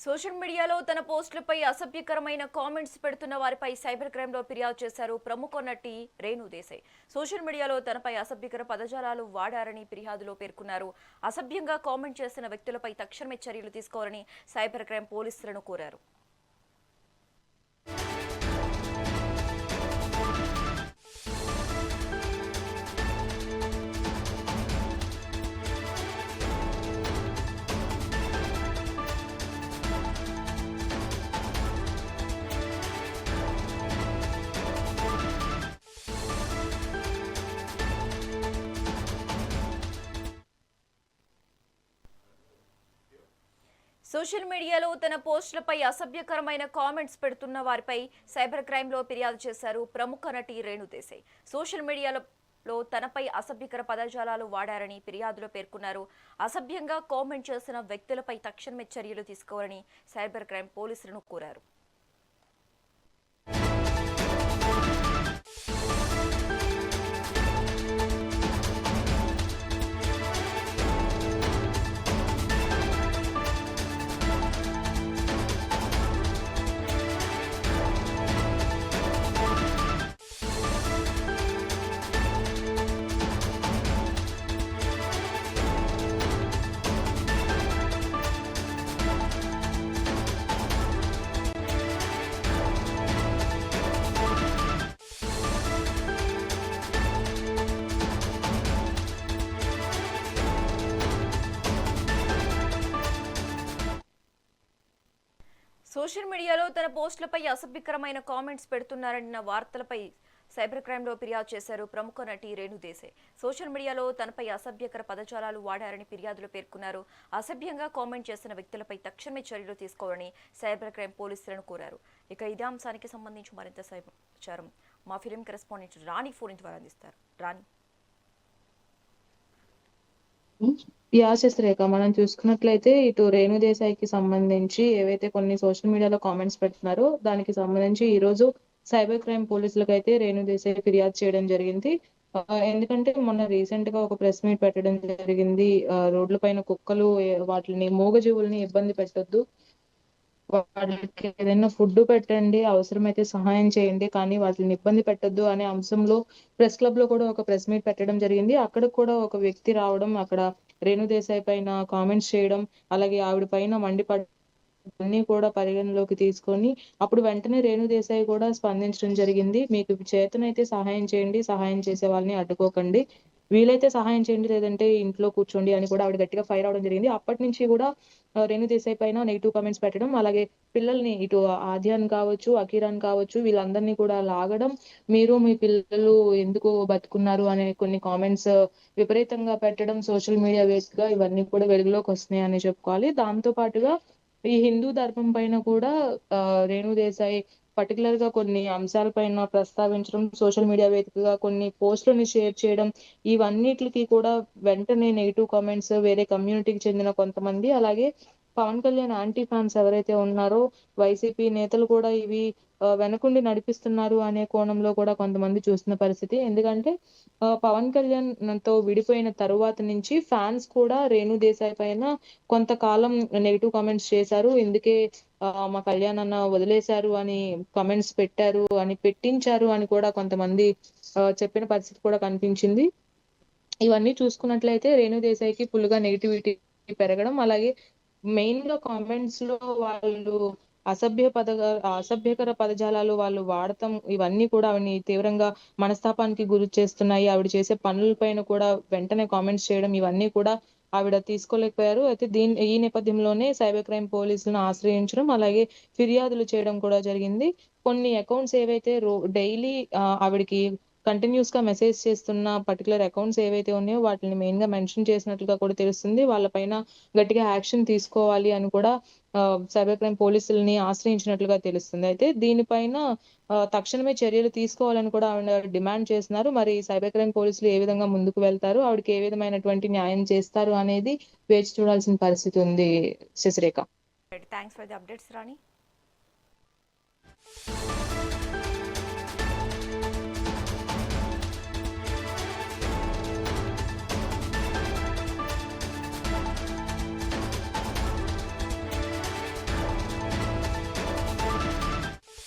Social మీడియాలో తన పోస్టులపై అసభ్యకరమైన కామెంట్స్ పెడుతున్న వారిపై సైబర్ క్రైమ్లో ఫిర్యాదు చేశారు ప్రముఖ నటి రేణు దేశాయ్. సోషల్ మీడియాలో తనపై అసభ్యకర పదజాలాలు వాడారని ఫిర్యాదులో పేర్కొన్నారు. అసభ్యంగా కామెంట్ చేసిన వ్యక్తులపై తక్షణమే చర్యలు తీసుకోవాలని సైబర్ క్రైమ్ పోలీసులను కోరారు. సోషల్ మీడియాలో తన పోస్టులపై అసభ్యకరమైన కామెంట్స్ పెడుతున్న వారిపై సైబర్ క్రైమ్లో ఫిర్యాదు చేశారు ప్రముఖ నటి రేణు దేశాయ్. సోషల్ మీడియాలో తనపై అసభ్యకర పదజాలాలు వాడారని ఫిర్యాదులో పేర్కొన్నారు. అసభ్యంగా కామెంట్ చేసిన వ్యక్తులపై తక్షణమే చర్యలు తీసుకోవాలని సైబర్ క్రైమ్ పోలీసులను కోరారు. సోషల్ మీడియాలో తన పోస్టులపై అసభ్యకరమైన కామెంట్స్ పెడుతున్నారన్న వార్తలపై సైబర్ క్రైమ్లో ఫిర్యాదు చేశారు ప్రముఖ నటి రేణు దేశాయ్. సోషల్ మీడియాలో తనపై అసభ్యకర పదజాలాలు వాడారని ఫిర్యాదులో పేర్కొన్నారు. అసభ్యంగా కామెంట్ చేసిన వ్యక్తులపై తక్షణమే చర్యలు తీసుకోవాలని సైబర్ క్రైమ్ పోలీసులను కోరారు. ఇక ఇదే అంశానికి సంబంధించి మరింత సమాచారం మా ఫిలిం కరెస్పాండెంట్ రాణి ఫోన్ ద్వారా అందిస్తారు. రాణి. శశిరేఖ, మనం చూసుకున్నట్లయితే ఇటు రేణు దేశాయ్‌కి సంబంధించి ఏవైతే కొన్ని సోషల్ మీడియాలో కామెంట్స్ పెడుతున్నారో దానికి సంబంధించి ఈ రోజు సైబర్ క్రైమ్ పోలీసులకైతే రేణు దేశాయ్ ఫిర్యాదు చేయడం జరిగింది. ఎందుకంటే మొన్న రీసెంట్‌గా ఒక ప్రెస్ మీట్ పెట్టడం జరిగింది. రోడ్ల పైన కుక్కలు వాటిని మూగజీవుల్ని ఇబ్బంది పెట్టొద్దు. వాటికి ఏదైనా ఫుడ్ పెట్టండి, అవసరమైతే సహాయం చేయండి, కానీ వాటిని ఇబ్బంది పెట్టొద్దు అనే అంశంలో ప్రెస్ క్లబ్ లో కూడా ఒక ప్రెస్ మీట్ పెట్టడం జరిగింది. అక్కడ కూడా ఒక వ్యక్తి రావడం, అక్కడ రేణు దేశాయ్ పైన కామెంట్స్ చేయడం, అలాగే ఆవిడ పైన మండిపడడం అన్ని కూడా పరిగణలోకి తీసుకొని అప్పుడు వెంటనే రేణు దేశాయ్ కూడా స్పందించడం జరిగింది. మీకు చేతనైతే సహాయం చేయండి, సహాయం చేసే వాళ్ళని అడ్డుకోకండి, వీలైతే సహాయం చేయండి, లేదంటే ఇంట్లో కూర్చోండి అని కూడా ఆవిడ గట్టిగా ఫైర్ అవడం జరిగింది. అప్పటి నుంచి కూడా రేణు దేశాయ్ పైన నెగిటివ్ కామెంట్స్ పెట్టడం, అలాగే పిల్లల్ని ఇటు ఆద్యాన్ కావచ్చు, అకీరాన్ కావచ్చు, వీళ్ళందరినీ కూడా లాగడం, మీరు మీ పిల్లలు ఎందుకు బతుకున్నారు అనే కొన్ని కామెంట్స్ విపరీతంగా పెట్టడం సోషల్ మీడియా వేదికగా ఇవన్నీ కూడా వెలుగులోకి వస్తున్నాయి అని చెప్పుకోవాలి. దాంతో పాటుగా ఈ హిందూ ధర్మం పైన కూడా రేణు దేశాయ్ పర్టికులర్ గా కొన్ని అంశాలపైన ప్రస్తావించడం, సోషల్ మీడియా వేదికగా కొన్ని పోస్టులను షేర్ చేయడం, ఇవన్నిటికి కూడా వెంటనే నెగిటివ్ కామెంట్స్ వేరే కమ్యూనిటీకి చెందిన కొంతమంది, అలాగే పవన్ కళ్యాణ్ యాంటీ ఫ్యాన్స్ ఎవరైతే ఉన్నారో వైసీపీ నేతలు కూడా ఇవి వెనకుండి నడిపిస్తున్నారు అనే కోణంలో కూడా కొంతమంది చూస్తున్న పరిస్థితి. ఎందుకంటే పవన్ కళ్యాణ్ తో విడిపోయిన తరువాత నుంచి ఫ్యాన్స్ కూడా రేణు దేశాయ్ పైన కొంతకాలం నెగిటివ్ కామెంట్స్ చేశారు. ఇందుకే మా కళ్యాణ్ అన్న వదిలేశారు అని కామెంట్స్ పెట్టారు అని, పెట్టించారు అని కూడా కొంతమంది చెప్పిన పరిస్థితి కూడా కనిపించింది. ఇవన్నీ చూసుకున్నట్లయితే రేణు దేశాయ్‌కి ఫుల్‌గా నెగటివిటీ పెరగడం, అలాగే మెయిన్‌గా కామెంట్స్ లో వాళ్ళు అసభ్యకర పదజాలాలు వాళ్ళు వాడటం, ఇవన్నీ కూడా ఆవిడని తీవ్రంగా మనస్తాపానికి గురి చేస్తున్నాయి. ఆవిడ చేసే పనులపైన కూడా వెంటనే కామెంట్స్ చేయడం, ఇవన్నీ కూడా ఆవిడ తీసుకోలేకపోయారు. అయితే ఈ నేపథ్యంలోనే సైబర్ క్రైమ్ పోలీసులను ఆశ్రయించడం, అలాగే ఫిర్యాదులు చేయడం కూడా జరిగింది. కొన్ని అకౌంట్స్ ఏవైతే డైలీ ఆవిడకి కంటిన్యూస్ గా మెసేజ్ చేస్తున్న పర్టికులర్ అకౌంట్స్ ఏవైతే ఉన్నాయో వాటిని మెయిన్ గా మెన్షన్ చేసినట్లుగా కూడా తెలుస్తుంది. వాళ్ళపైన గట్టిగా యాక్షన్ తీసుకోవాలి అని కూడా సైబర్ క్రైమ్ పోలీసుల్ని ఆశ్రయించినట్లుగా తెలుస్తుంది. అయితే దీనిపైన తక్షణమే చర్యలు తీసుకోవాలని కూడా ఆవిడ డిమాండ్ చేస్తున్నారు. మరి సైబర్ క్రైమ్ పోలీసులు ఏ విధంగా ముందుకు వెళ్తారు, ఆవిడకి ఏ విధమైనటువంటి న్యాయం చేస్తారు అనేది వేచి చూడాల్సిన పరిస్థితి ఉంది. Sasirekha. Thanks for the updates Rani.